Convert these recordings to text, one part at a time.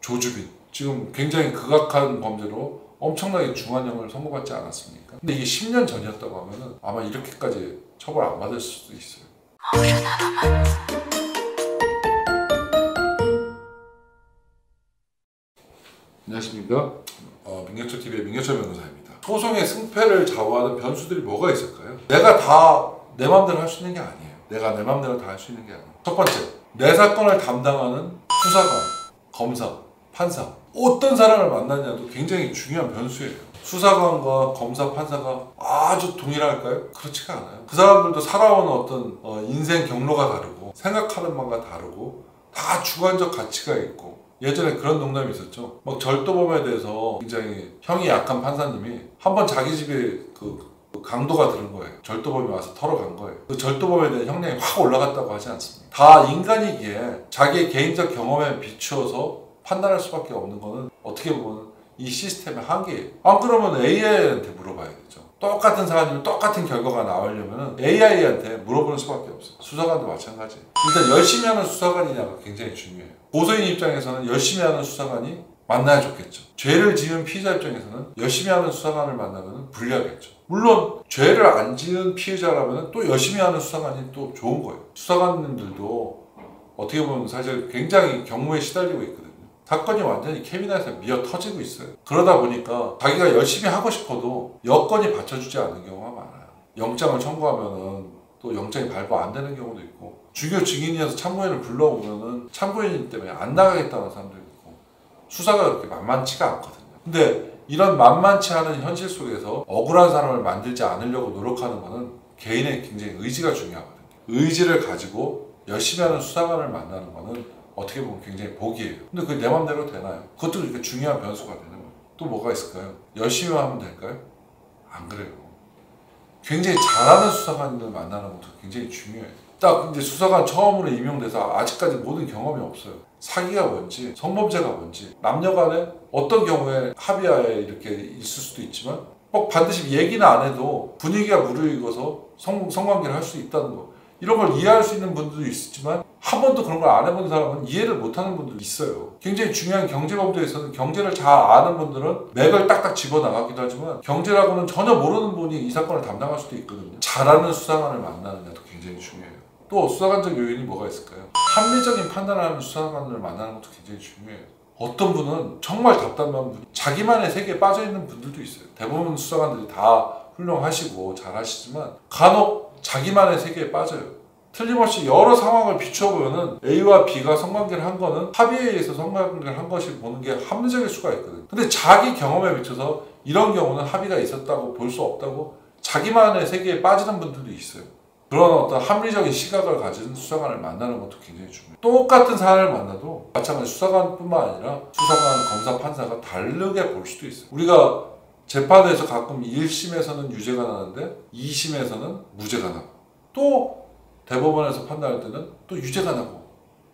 조주빈 지금 굉장히 극악한 범죄로 엄청나게 중환형을 선고받지 않았습니까? 근데 이게 10년 전이었다고 하면은 아마 이렇게까지 처벌 안 받을 수도 있어요. 안녕하십니까? 민경철TV의 민경철 변호사입니다. 소송의 승패를 좌우하는 변수들이 뭐가 있을까요? 내가 다 내 맘대로 할 수 있는 게 아니에요. 내가 내 맘대로 다 할 수 있는 게 아니에요. 첫 번째, 내 사건을 담당하는 수사관, 검사, 판사 어떤 사람을 만나냐도 굉장히 중요한 변수예요. 수사관과 검사, 판사가 아주 동일할까요? 그렇지가 않아요. 그 사람들도 살아온 어떤 인생 경로가 다르고 생각하는 바가 다르고 다 주관적 가치가 있고, 예전에 그런 농담이 있었죠. 막 절도범에 대해서 굉장히 형이 약한 판사님이 한번 자기 집에 그 강도가 들은 거예요. 절도범이 와서 털어간 거예요. 그 절도범에 대한 형량이 확 올라갔다고 하지 않습니다. 다 인간이기에 자기의 개인적 경험에 비추어서 판단할 수밖에 없는 거는 어떻게 보면 이 시스템의 한계예요. 안 그러면 AI한테 물어봐야 되죠. 똑같은 사안이면 똑같은 결과가 나오려면 AI한테 물어보는 수밖에 없어요. 수사관도 마찬가지예요. 일단 열심히 하는 수사관이냐가 굉장히 중요해요. 고소인 입장에서는 열심히 하는 수사관이 만나야 좋겠죠. 죄를 지은 피의자 입장에서는 열심히 하는 수사관을 만나면 불리하겠죠. 물론 죄를 안 지은 피해자라면 또 열심히 하는 수사관이 또 좋은 거예요. 수사관님들도 어떻게 보면 사실 굉장히 경무에 시달리고 있거든요. 사건이 완전히 캐비넷에 미어 터지고 있어요. 그러다 보니까 자기가 열심히 하고 싶어도 여건이 받쳐주지 않는 경우가 많아요. 영장을 청구하면은 또 영장이 발부 안 되는 경우도 있고, 중요 증인이어서 참고인을 불러오면은 참고인 때문에 안 나가겠다는 사람도 있고, 수사가 그렇게 만만치가 않거든요. 근데 이런 만만치 않은 현실 속에서 억울한 사람을 만들지 않으려고 노력하는 것은 개인의 굉장히 의지가 중요하거든요. 의지를 가지고 열심히 하는 수사관을 만나는 것은 어떻게 보면 굉장히 복이에요. 근데 그게 내 맘대로 되나요? 그것도 이렇게 중요한 변수가 되는 거예요. 또 뭐가 있을까요? 열심히 하면 될까요? 안 그래요. 굉장히 잘하는 수사관을 만나는 것도 굉장히 중요해요. 딱 이제 수사관 처음으로 임용돼서 아직까지 모든 경험이 없어요. 사기가 뭔지, 성범죄가 뭔지, 남녀간에 어떤 경우에 합의하에 이렇게 있을 수도 있지만 꼭 반드시 얘기는 안 해도 분위기가 무르익어서 성관계를 할 수 있다는 거, 이런 걸 이해할 수 있는 분들도 있지만 한 번도 그런 걸 안 해본 사람은 이해를 못하는 분들도 있어요. 굉장히 중요한 경제범죄에서는 경제를 잘 아는 분들은 맥을 딱딱 집어나가기도 하지만 경제라고는 전혀 모르는 분이 이 사건을 담당할 수도 있거든요. 잘하는 수사관을 만나느냐도 굉장히 중요해요. 또 수사관적 요인이 뭐가 있을까요? 합리적인 판단을 하는 수사관을 만나는 것도 굉장히 중요해요. 어떤 분은 정말 답답한 분, 자기만의 세계에 빠져있는 분들도 있어요. 대부분 수사관들이 다 훌륭하시고 잘하시지만 간혹 자기만의 세계에 빠져요. 틀림없이 여러 상황을 비춰보면은 A와 B가 성관계를 한 거는 합의에 의해서 성관계를 한 것이 보는 게 합리적일 수가 있거든요. 근데 자기 경험에 비춰서 이런 경우는 합의가 있었다고 볼 수 없다고 자기만의 세계에 빠지는 분들도 있어요. 그런 어떤 합리적인 시각을 가진 수사관을 만나는 것도 굉장히 중요해요. 똑같은 사안을 만나도 마찬가지 수사관뿐만 아니라 수사관, 검사, 판사가 다르게 볼 수도 있어요. 우리가 재판에서 가끔 1심에서는 유죄가 나는데 2심에서는 무죄가 나고, 또 대법원에서 판단할 때는 또 유죄가 나고,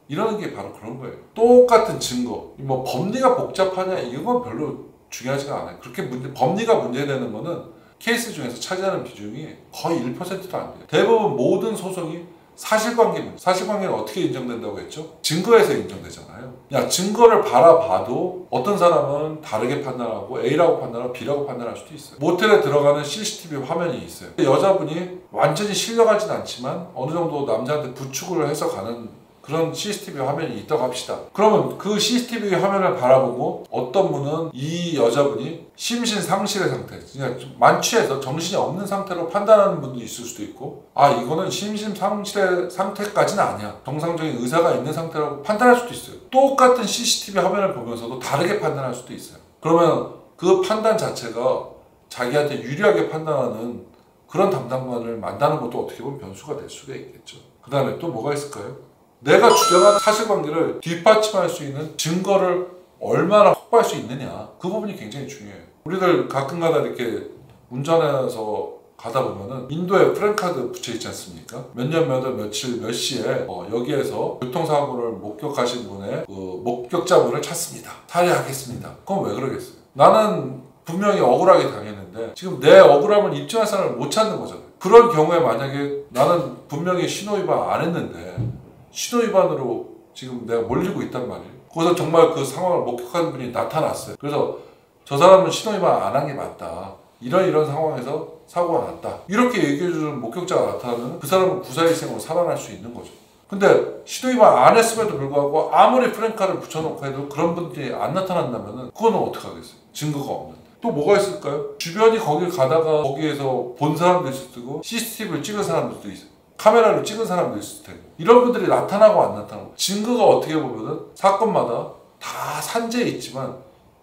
이러는 게 바로 그런 거예요. 똑같은 증거, 뭐 법리가 복잡하냐 이건 별로 중요하지가 않아요. 그렇게 법리가 문제되는 거는 케이스 중에서 차지하는 비중이 거의 1%도 안 돼요. 대부분 모든 소송이 사실관계 문제. 사실관계는 어떻게 인정된다고 했죠? 증거에서 인정되잖아요. 야, 증거를 바라봐도 어떤 사람은 다르게 판단하고 A라고 판단하고 B라고 판단할 수도 있어요. 모텔에 들어가는 CCTV 화면이 있어요. 여자분이 완전히 실려가진 않지만 어느 정도 남자한테 부축을 해서 가는 그런 CCTV 화면이 있다고 합시다. 그러면 그 CCTV 화면을 바라보고 어떤 분은 이 여자분이 심신상실의 상태, 그냥 좀 만취해서 정신이 없는 상태로 판단하는 분도 있을 수도 있고, 아 이거는 심신상실의 상태까지는 아니야, 정상적인 의사가 있는 상태라고 판단할 수도 있어요. 똑같은 CCTV 화면을 보면서도 다르게 판단할 수도 있어요. 그러면 그 판단 자체가 자기한테 유리하게 판단하는 그런 담당관을 만나는 것도 어떻게 보면 변수가 될 수가 있겠죠. 그 다음에 또 뭐가 있을까요? 내가 주장하는 사실관계를 뒷받침할 수 있는 증거를 얼마나 확보할 수 있느냐, 그 부분이 굉장히 중요해요. 우리들 가끔가다 이렇게 운전해서 가다 보면은 인도에 프랜카드 붙여있지 않습니까? 몇 년 몇 월 며칠 몇 시에 여기에서 교통사고를 목격하신 분의 목격자분을 찾습니다, 탈의하겠습니다. 그럼 왜 그러겠어요? 나는 분명히 억울하게 당했는데 지금 내 억울함을 입증할 사람을 못 찾는 거잖아요. 그런 경우에 만약에 나는 분명히 신호위반 안 했는데 신호위반으로 지금 내가 몰리고 있단 말이에요. 거기서 정말 그 상황을 목격한 분이 나타났어요. 그래서 저 사람은 신호위반 안 한 게 맞다. 이런 상황에서 사고가 났다. 이렇게 얘기해주는 목격자가 나타나면 그 사람은 구사일생으로 살아날 수 있는 거죠. 근데 신호위반 안 했음에도 불구하고 아무리 프랭카를 붙여놓고 해도 그런 분들이 안 나타난다면 그거는 어떡하겠어요? 증거가 없는데. 또 뭐가 있을까요? 주변이 거길 가다가 거기에서 본 사람도 있을 테고 CCTV를 찍은 사람들도 있어요. 카메라를 찍은 사람도 있을 테고 이런 분들이 나타나고 안 나타나고 증거가 어떻게 보면은 사건마다 다 산재해 있지만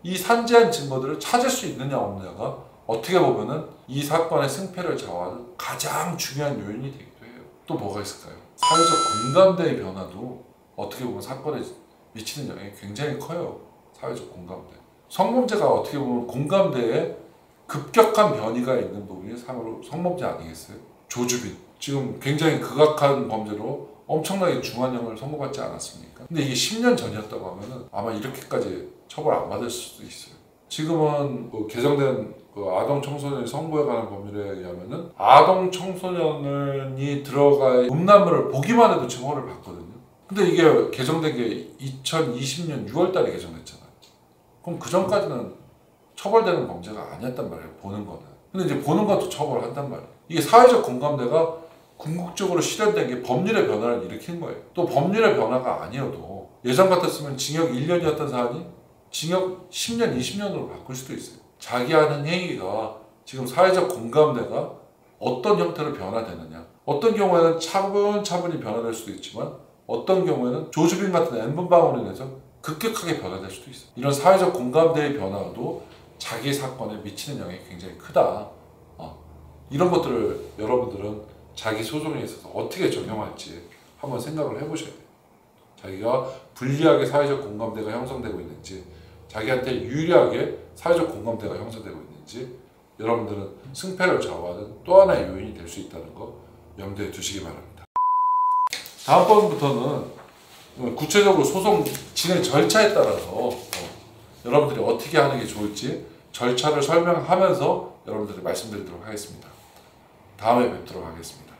이 산재한 증거들을 찾을 수 있느냐 없느냐가 어떻게 보면은 이 사건의 승패를 좌우하는 가장 중요한 요인이 되기도 해요. 또 뭐가 있을까요? 사회적 공감대의 변화도 어떻게 보면 사건에 미치는 영향이 굉장히 커요. 사회적 공감대. 성범죄가 어떻게 보면 공감대에 급격한 변이가 있는 부분이 성범죄 아니겠어요? 조주빈. 지금 굉장히 극악한 범죄로 엄청나게 중환형을 선고받지 않았습니까? 근데 이게 10년 전이었다고 하면은 아마 이렇게까지 처벌 안 받을 수도 있어요. 지금은 개정된 아동 청소년 선고에 관한 법률에 의하면은 아동 청소년이 들어가 음란물을 보기만 해도 처벌을 받거든요. 근데 이게 개정된 게 2020년 6월달에 개정됐잖아요. 그럼 그 전까지는 처벌되는 범죄가 아니었단 말이에요. 보는 거는. 근데 이제 보는 것도 처벌을 한단 말이에요. 이게 사회적 공감대가 궁극적으로 실현된 게 법률의 변화를 일으킨 거예요. 또 법률의 변화가 아니어도 예전 같았으면 징역 1년이었던 사안이 징역 10년, 20년으로 바꿀 수도 있어요. 자기 하는 행위가 지금 사회적 공감대가 어떤 형태로 변화되느냐. 어떤 경우에는 차분차분히 변화될 수도 있지만 어떤 경우에는 조주빈 같은 N분방으로 인해서 급격하게 변화될 수도 있어요. 이런 사회적 공감대의 변화도 자기 사건에 미치는 영향이 굉장히 크다. 이런 것들을 여러분들은 자기 소송에 있어서 어떻게 적용할지 한번 생각을 해보셔야 돼요. 자기가 불리하게 사회적 공감대가 형성되고 있는지 자기한테 유리하게 사회적 공감대가 형성되고 있는지 여러분들은 승패를 좌우하는 또 하나의 요인이 될 수 있다는 거 염두에 두시기 바랍니다. 다음번부터는 구체적으로 소송 진행 절차에 따라서 여러분들이 어떻게 하는 게 좋을지 절차를 설명하면서 여러분들이 말씀드리도록 하겠습니다. 다음에 뵙도록 하겠습니다.